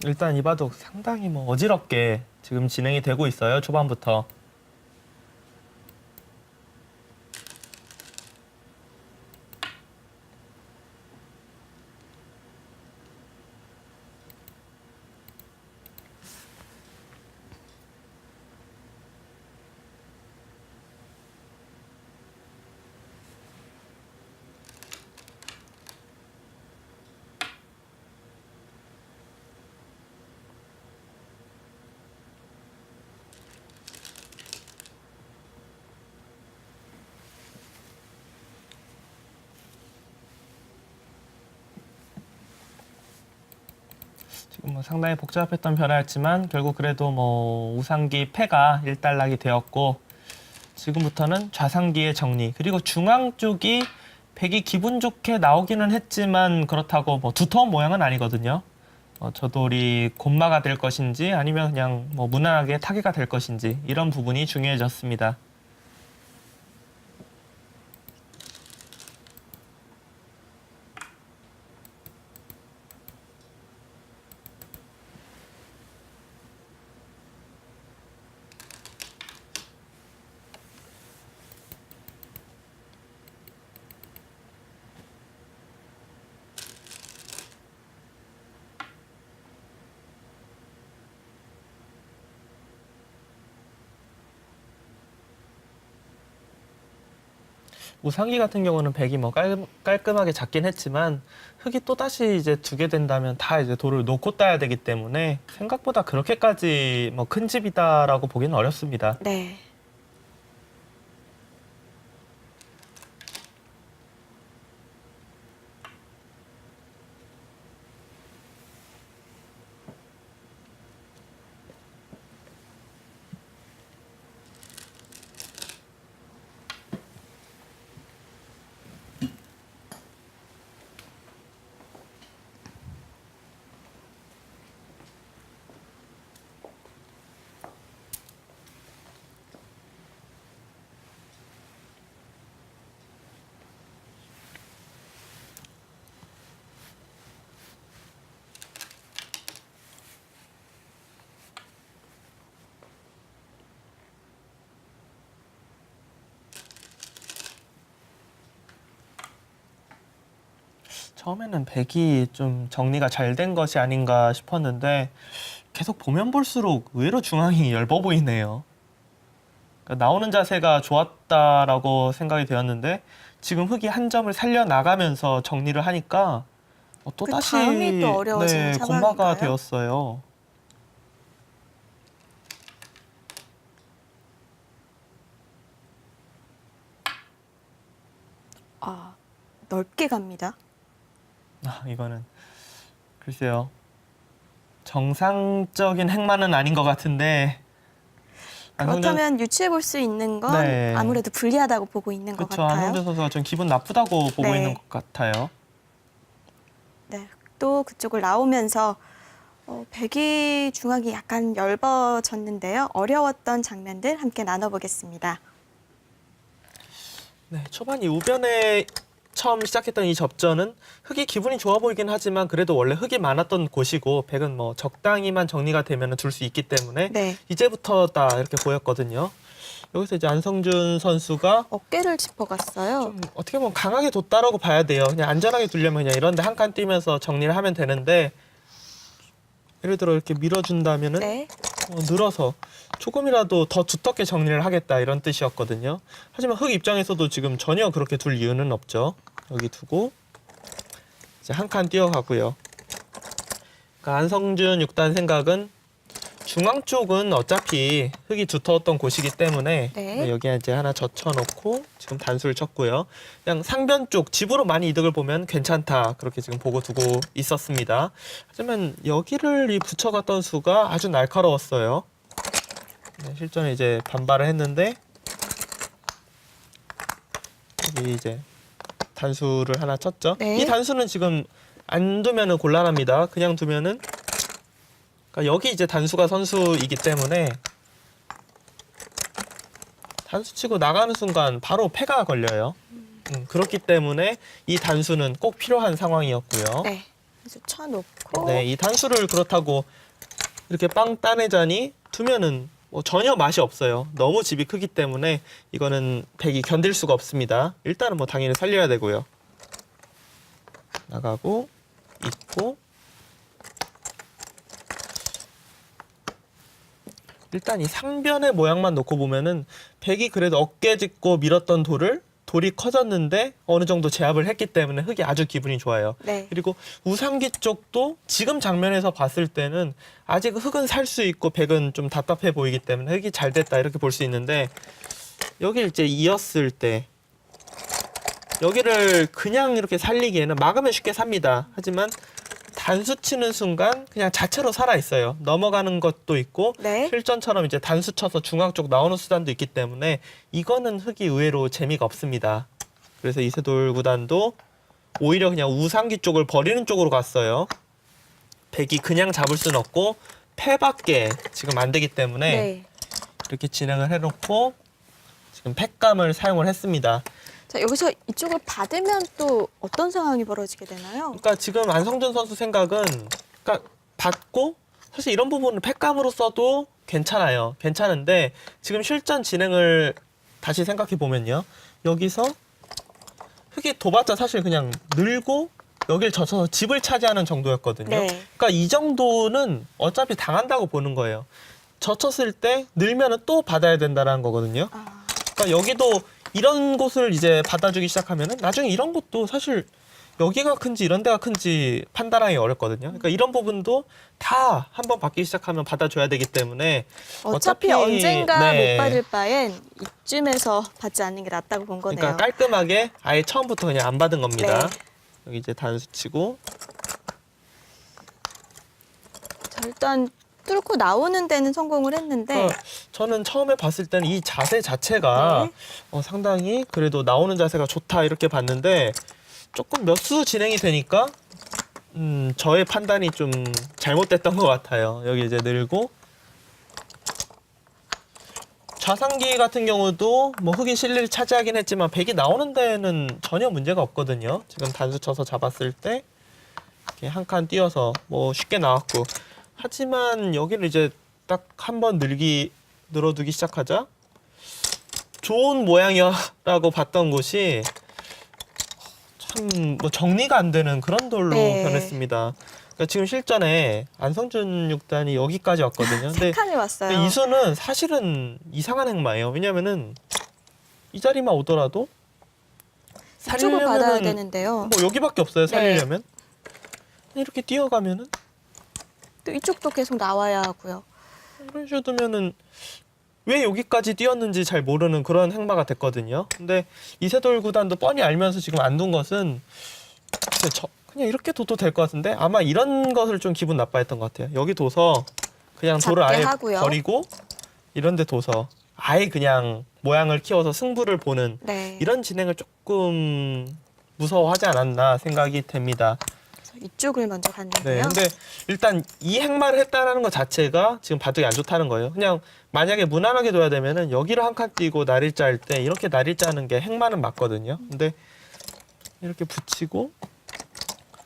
일단 이 바둑 상당히 뭐 어지럽게 지금 진행이 되고 있어요. 초반부터. 지금 뭐 상당히 복잡했던 변화였지만 결국 그래도 뭐 우상기 패가 일단락이 되었고 지금부터는 좌상기의 정리 그리고 중앙 쪽이 백이 기분 좋게 나오기는 했지만 그렇다고 뭐 두터운 모양은 아니거든요. 저돌이 곤마가 될 것인지 아니면 그냥 뭐 무난하게 타개가 될 것인지 이런 부분이 중요해졌습니다. 우상기 같은 경우는 백이 뭐 깔끔하게 잡긴 했지만 흑이 또 다시 이제 두게 된다면 다 이제 돌을 놓고 따야 되기 때문에 생각보다 그렇게까지 뭐 큰 집이다라고 보기는 어렵습니다. 네. 처음에는 백이 좀 정리가 잘 된 것이 아닌가 싶었는데 계속 보면 볼수록 의외로 중앙이 얇아 보이네요. 그러니까 나오는 자세가 좋았다라고 생각이 되었는데 지금 흑이 한 점을 살려나가면서 정리를 하니까 또 그 다시 다음이 또 어려워지는 곤마가 상황인가요? 되었어요. 넓게 갑니다. 이거는 글쎄요. 정상적인 행만은 아닌 것 같은데 그렇다면 유추해 볼 수 있는 건 네. 아무래도 불리하다고 보고 있는 것 그렇죠. 같아요. 안성준 선수가 좀 기분 나쁘다고 보고 네. 있는 것 같아요. 네, 또 그쪽을 나오면서 백이 중앙이 약간 엷어졌는데요. 어려웠던 장면들 함께 나눠보겠습니다. 네, 초반 이 우변에 처음 시작했던 이 접전은 흑이 기분이 좋아 보이긴 하지만 그래도 원래 흑이 많았던 곳이고 백은 뭐 적당히만 정리가 되면 둘 수 있기 때문에 네. 이제부터다 이렇게 보였거든요. 여기서 이제 안성준 선수가 어깨를 짚어갔어요. 좀 어떻게 보면 강하게 뒀다라고 봐야 돼요. 그냥 안전하게 두려면 그냥 이런데 한 칸 뛰면서 정리를 하면 되는데 예를 들어 이렇게 밀어준다면은 네. 늘어서 조금이라도 더 두텁게 정리를 하겠다 이런 뜻이었거든요. 하지만 흑 입장에서도 지금 전혀 그렇게 둘 이유는 없죠. 여기 두고 이제 한 칸 뛰어가고요. 그러니까 안성준 6단 생각은 중앙 쪽은 어차피 흙이 두터웠던 곳이기 때문에 네. 여기에 이제 하나 젖혀놓고 지금 단수를 쳤고요. 그냥 상변 쪽 집으로 많이 이득을 보면 괜찮다 그렇게 지금 보고 두고 있었습니다. 하지만 여기를 이 붙여갔던 수가 아주 날카로웠어요. 네, 실전에 이제 반발을 했는데 여기 이제 단수를 하나 쳤죠. 네. 이 단수는 지금 안 두면은 곤란합니다. 그냥 두면은 그러니까 여기 이제 단수가 선수이기 때문에 단수 치고 나가는 순간 바로 패가 걸려요. 그렇기 때문에 이 단수는 꼭 필요한 상황이었고요. 네. 그래서 쳐놓고. 네, 이 단수를 그렇다고 이렇게 빵 따내자니 두면은 뭐 전혀 맛이 없어요. 너무 집이 크기 때문에 이거는 백이 견딜 수가 없습니다. 일단은 뭐 당연히 살려야 되고요. 나가고 있고 일단 이 상변의 모양만 놓고 보면은 백이 그래도 어깨 짚고 밀었던 돌이 커졌는데 어느 정도 제압을 했기 때문에 흑이 아주 기분이 좋아요. 네. 그리고 우상기 쪽도 지금 장면에서 봤을 때는 아직 흑은 살 수 있고 백은 좀 답답해 보이기 때문에 흑이 잘 됐다 이렇게 볼 수 있는데 여기 이제 이었을 때 여기를 그냥 이렇게 살리기에는 막으면 쉽게 삽니다. 하지만 단수 치는 순간 그냥 자체로 살아 있어요. 넘어가는 것도 있고 네. 실전처럼 이제 단수 쳐서 중앙 쪽 나오는 수단도 있기 때문에 이거는 흑이 의외로 재미가 없습니다. 그래서 이세돌 구단도 오히려 그냥 우상기 쪽을 버리는 쪽으로 갔어요. 백이 그냥 잡을 수는 없고 패밖에 지금 안 되기 때문에 네. 이렇게 진행을 해놓고 지금 팩감을 사용을 했습니다. 자, 여기서 이쪽을 받으면 또 어떤 상황이 벌어지게 되나요? 그러니까 지금 안성준 선수 생각은 그러니까 받고 사실 이런 부분은 팩감으로 써도 괜찮아요. 괜찮은데 지금 실전 진행을 다시 생각해 보면요. 여기서 흑이 도봤자 사실 그냥 늘고 여길 젖혀서 집을 차지하는 정도였거든요. 네. 그러니까 이 정도는 어차피 당한다고 보는 거예요. 젖혔을 때 늘면은 또 받아야 된다는 거거든요. 아, 그러니까 여기도 이런 곳을 이제 받아주기 시작하면은 나중에 이런 것도 사실 여기가 큰지 이런 데가 큰지 판단하기 어렵거든요. 그러니까 이런 부분도 다 한번 받기 시작하면 받아줘야 되기 때문에 어차피 언젠가 네. 못 받을 바엔 이쯤에서 받지 않는 게 낫다고 본 거네요. 그러니까 깔끔하게 아예 처음부터 그냥 안 받은 겁니다. 네. 여기 이제 단수 치고 자, 일단 뚫고 나오는 데는 성공을 했는데 저는 처음에 봤을 때는 이 자세 자체가 네. 상당히 그래도 나오는 자세가 좋다 이렇게 봤는데 조금 몇 수 진행이 되니까 저의 판단이 좀 잘못됐던 것 같아요. 여기 이제 늘고 좌상기 같은 경우도 뭐 흑이 실리를 차지하긴 했지만 백이 나오는 데는 전혀 문제가 없거든요. 지금 단수 쳐서 잡았을 때 이렇게 한 칸 띄어서 뭐 쉽게 나왔고 하지만 여기를 이제 딱 한 번 늘어두기 시작하자 좋은 모양이라고 봤던 곳이 참 뭐 정리가 안 되는 그런 돌로 네. 변했습니다. 그러니까 지금 실전에 안성준 6단이 여기까지 왔거든요. 세 칸이 왔어요. 근데 이수는 사실은 이상한 행마예요. 왜냐면은 이 자리만 오더라도 이쪽을 받아야 살리려면은 되는데요. 뭐 여기밖에 없어요. 살리려면 이렇게 뛰어가면은 또 이쪽도 계속 나와야 하고요. 이런 식으로 두면은 왜 여기까지 뛰었는지 잘 모르는 그런 행마가 됐거든요. 근데 이세돌 구단도 뻔히 알면서 지금 안 둔 것은 그냥 이렇게 둬도 될 것 같은데 아마 이런 것을 좀 기분 나빠했던 것 같아요. 여기 둬서 그냥 돌을 잡게 아예 하고요. 버리고 이런 데 둬서 아예 그냥 모양을 키워서 승부를 보는 네. 이런 진행을 조금 무서워하지 않았나 생각이 됩니다. 이쪽을 먼저 네, 갔는데요. 근데 일단 이 행마를 했다라는 것 자체가 지금 바둑이 안 좋다는 거예요. 그냥 만약에 무난하게 둬야 되면은 여기로 한 칸 띄고 날일자 할 때 이렇게 날일자 하는 게 행마는 맞거든요. 근데 이렇게 붙이고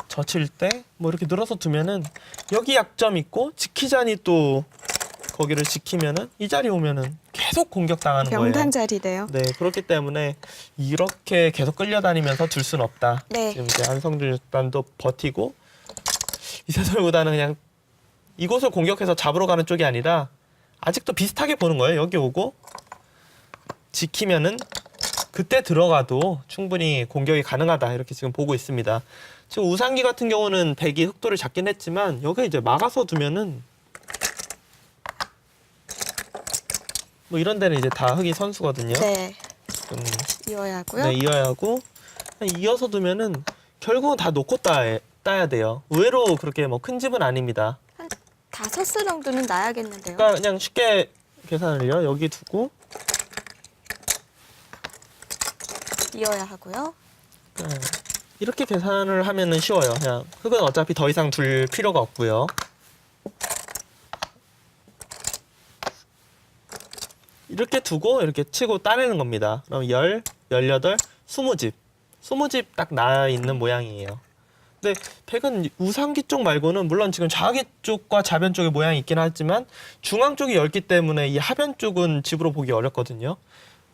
젖힐 때 뭐 이렇게 늘어서 두면은 여기 약점 있고 지키자니 또 거기를 지키면은 이 자리 오면은 계속 공격당하는 거예요. 명당 자리네요. 네, 그렇기 때문에 이렇게 계속 끌려다니면서 둘 수는 없다. 네. 지금 이제 안성준 육단도 버티고 이세돌 구단은 그냥 이곳을 공격해서 잡으러 가는 쪽이 아니라 아직도 비슷하게 보는 거예요. 여기 오고 지키면은 그때 들어가도 충분히 공격이 가능하다 이렇게 지금 보고 있습니다. 지금 우상기 같은 경우는 백이 흑도를 잡긴 했지만 여기 이제 막아서 두면은 뭐 이런 데는 이제 다 흑이 선수거든요. 네. 좀 이어야 하고요. 네, 이어야 하고 이어서 두면은 결국은 다 놓고 따야 돼요. 의외로 그렇게 뭐 큰 집은 아닙니다. 한 5수 정도는 나야겠는데요. 그러니까 그냥 쉽게 계산을요. 여기 두고 이어야 하고요. 네, 이렇게 계산을 하면은 쉬워요. 그냥 흑은 어차피 더 이상 둘 필요가 없고요. 이렇게 두고 이렇게 치고 따내는 겁니다. 그럼 10, 18, 20집. 20집 딱 나와 있는 모양이에요. 근데 백은 우상기 쪽 말고는 물론 지금 좌기 쪽과 좌변 쪽의 모양이 있긴 하지만 중앙 쪽이 넓기 때문에 이 하변 쪽은 집으로 보기 어렵거든요.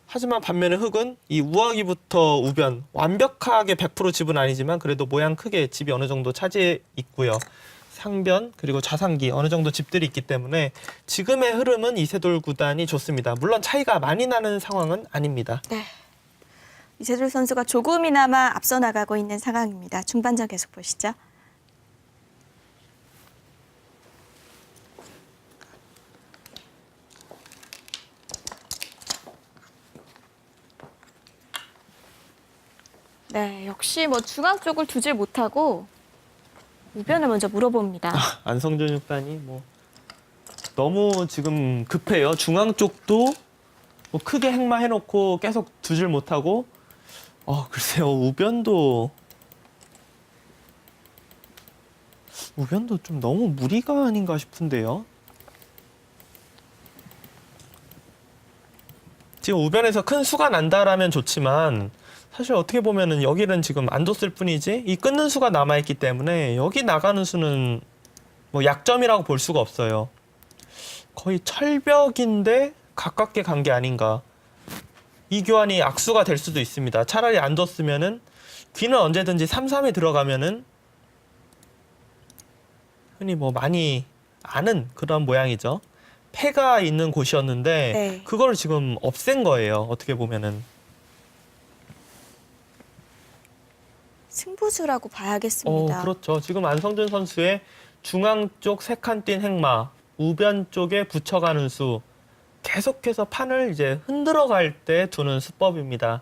하지만 반면에 흑은 이 우하기부터 우변 완벽하게 100% 집은 아니지만 그래도 모양 크게 집이 어느 정도 차지해 있고요. 상변 그리고 좌상기 어느 정도 집들이 있기 때문에 지금의 흐름은 이세돌 구단이 좋습니다. 물론 차이가 많이 나는 상황은 아닙니다. 네. 이세돌 선수가 조금이나마 앞서 나가고 있는 상황입니다. 중반전 계속 보시죠. 네, 역시 뭐 중앙 쪽을 두질 못하고 우변을 먼저 물어봅니다. 안성준 육단이 뭐 너무 지금 급해요. 중앙 쪽도 뭐 크게 행마해놓고 계속 두질 못하고 글쎄요. 우변도 좀 너무 무리가 아닌가 싶은데요. 지금 우변에서 큰 수가 난다라면 좋지만 사실 어떻게 보면은 여기는 지금 안 뒀을 뿐이지 이 끊는 수가 남아있기 때문에 여기 나가는 수는 뭐 약점이라고 볼 수가 없어요. 거의 철벽인데 가깝게 간 게 아닌가. 이 교환이 악수가 될 수도 있습니다. 차라리 안 뒀으면은 귀는 언제든지 3-3에 들어가면은 흔히 뭐 많이 아는 그런 모양이죠. 패가 있는 곳이었는데 네. 그걸 지금 없앤 거예요. 어떻게 보면은. 승부수라고 봐야겠습니다. 그렇죠. 지금 안성준 선수의 중앙 쪽 3칸 뛴 행마, 우변 쪽에 붙여가는 수, 계속해서 판을 이제 흔들어 갈 때 두는 수법입니다.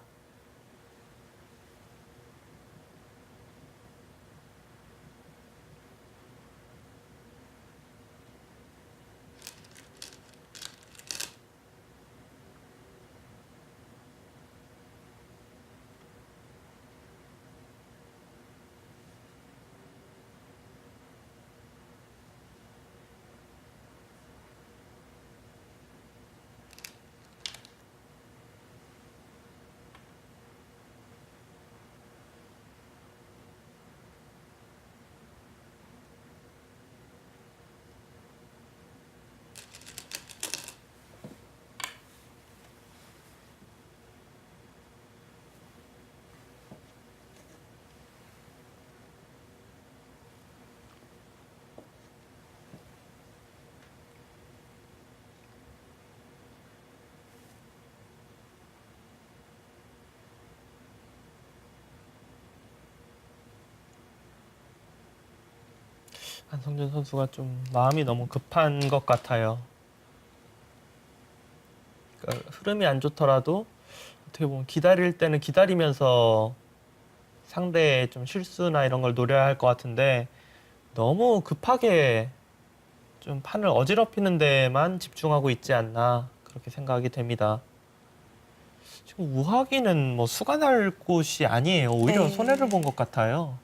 안성준 선수가 좀 마음이 너무 급한 것 같아요. 그러니까 흐름이 안 좋더라도 어떻게 보면 기다릴 때는 기다리면서 상대의 좀 실수나 이런 걸 노려야 할 것 같은데 너무 급하게 좀 판을 어지럽히는 데만 집중하고 있지 않나 그렇게 생각이 됩니다. 지금 우하기는 뭐 수가 날 곳이 아니에요. 오히려 네. 손해를 본 것 같아요.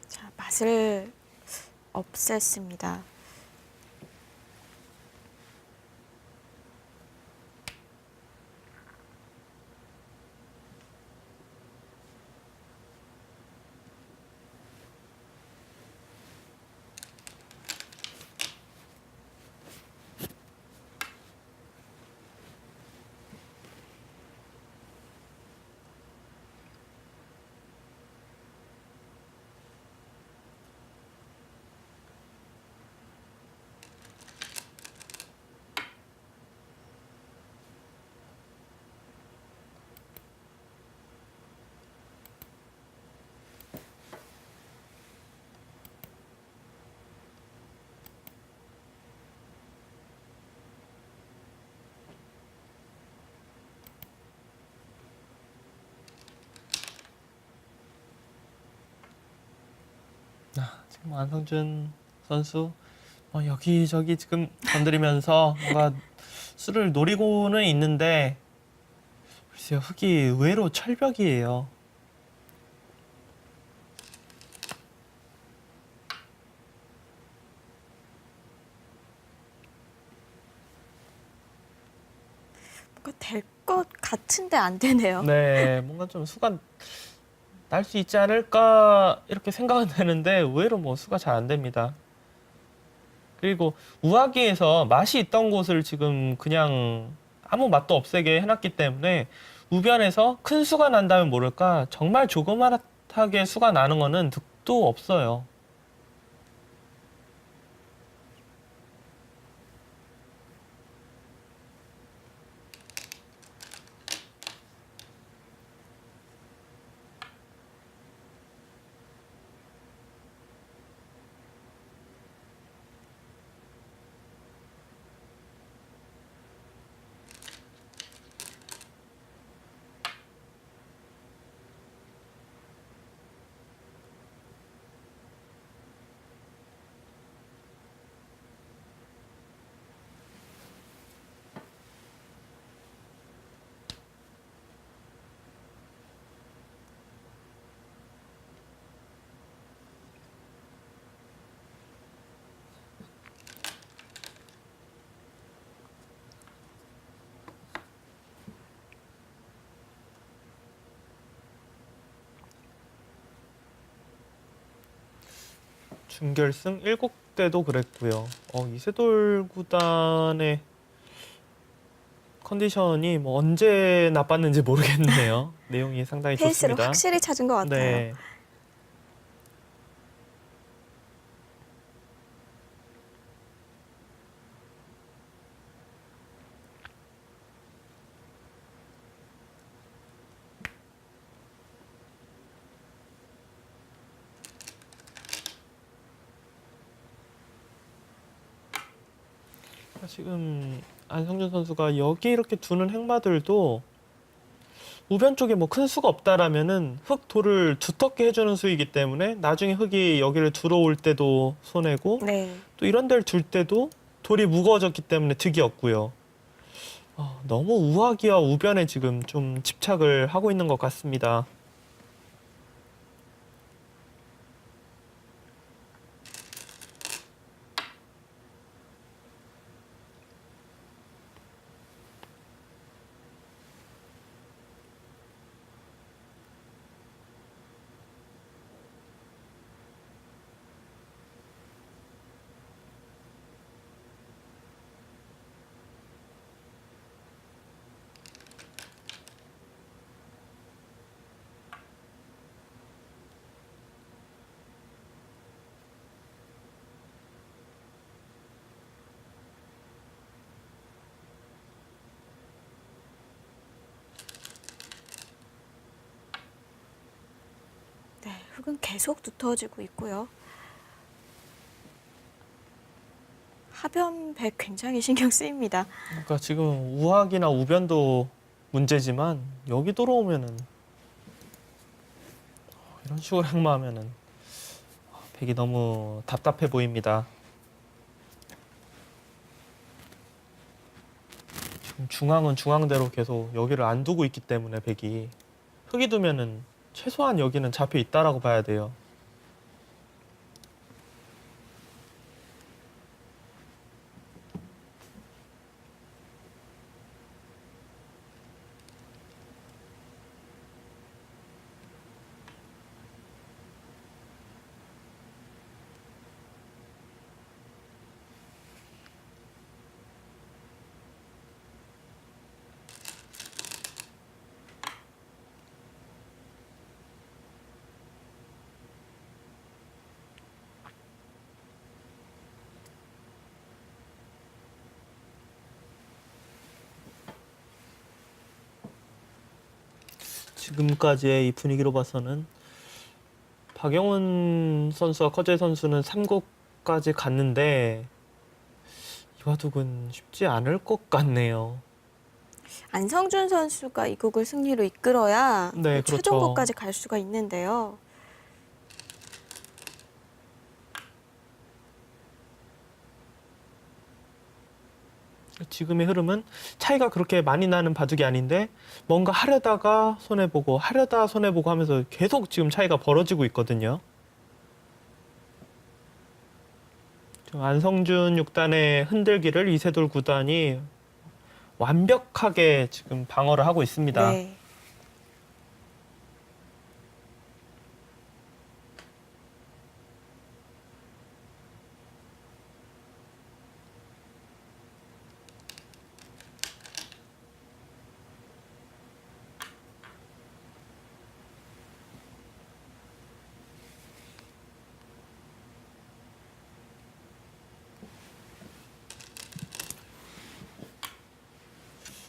자, 맛을 없앴습니다. 지금 안성준 선수 여기저기 지금 건드리면서 뭔가 수를 노리고는 있는데 글쎄요, 흙이 의외로 철벽이에요. 뭔가 될 것 같은데 안 되네요. 네, 뭔가 좀 수가 날 수 있지 않을까 이렇게 생각은 되는데 의외로 뭐 수가 잘 안 됩니다. 그리고 우하기에서 맛이 있던 곳을 지금 그냥 아무 맛도 없애게 해놨기 때문에 우변에서 큰 수가 난다면 모를까 정말 조그맣게 수가 나는 거는 득도 없어요. 준결승 7대도 그랬고요. 이세돌 구단의 컨디션이 뭐 언제 나빴는지 모르겠네요. 내용이 상당히 페이스를 좋습니다. 확실히 찾은 것 같아요. 네. 지금 안성준 선수가 여기 이렇게 두는 행마들도 우변 쪽에 뭐 큰 수가 없다라면은 흙 돌을 두텁게 해주는 수이기 때문에 나중에 흙이 여기를 들어올 때도 손해고 네. 또 이런 데를 둘 때도 돌이 무거워졌기 때문에 득이 없고요. 너무 우하기와 우변에 지금 좀 집착을 하고 있는 것 같습니다. 네, 흙은 계속 두터워지고 있고요. 하변백 굉장히 신경 쓰입니다. 그러니까 지금 우하기나 우변도 문제지만 여기 들어오면은 이런 식으로 행마하면은 백이 너무 답답해 보입니다. 지금 중앙은 중앙대로 계속 여기를 안 두고 있기 때문에 백이 흑이 두면은 최소한 여기는 잡혀 있다라고 봐야 돼요. 지금까지의 이 분위기로 봐서는 박영훈 선수와 커제 선수는 3국까지 갔는데 이 바둑은 쉽지 않을 것 같네요. 안성준 선수가 이 곡을 승리로 이끌어야 네, 그렇죠. 최종곡까지 갈 수가 있는데요. 지금의 흐름은 차이가 그렇게 많이 나는 바둑이 아닌데 뭔가 하려다가 손해보고 하려다 손해보고 하면서 계속 지금 차이가 벌어지고 있거든요. 안성준 6단의 흔들기를 이세돌 9단이 완벽하게 지금 방어를 하고 있습니다. 네.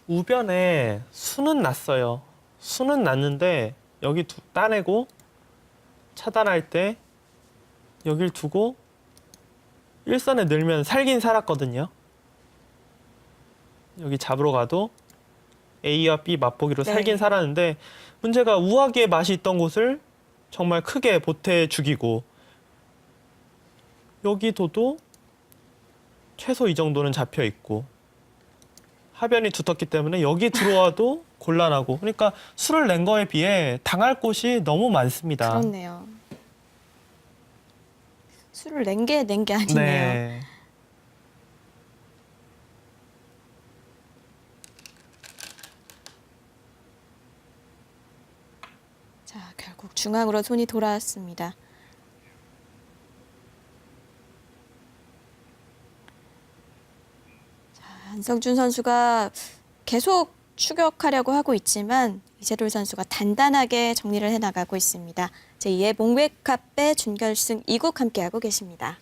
우변에 수는 났어요. 수는 났는데 여기 따내고 차단할 때 여길 두고 일선에 넣으면 살긴 살았거든요. 여기 잡으러 가도 A와 B 맛보기로 네. 살긴 살았는데 문제가 우아기의 맛이 있던 곳을 정말 크게 보태 죽이고 여기도도 최소 이 정도는 잡혀 있고 하변이 두텁기 때문에 여기 들어와도 곤란하고 그러니까 수를 낸 거에 비해 당할 곳이 너무 많습니다. 그렇네요. 수를 낸 게 아니네요. 네. 자, 결국 중앙으로 손이 돌아왔습니다. 자, 안성준 선수가 계속 추격하려고 하고 있지만 이세돌 선수가 단단하게 정리를 해나가고 있습니다. 제2의 몽웨카페 준결승 2국 함께하고 계십니다.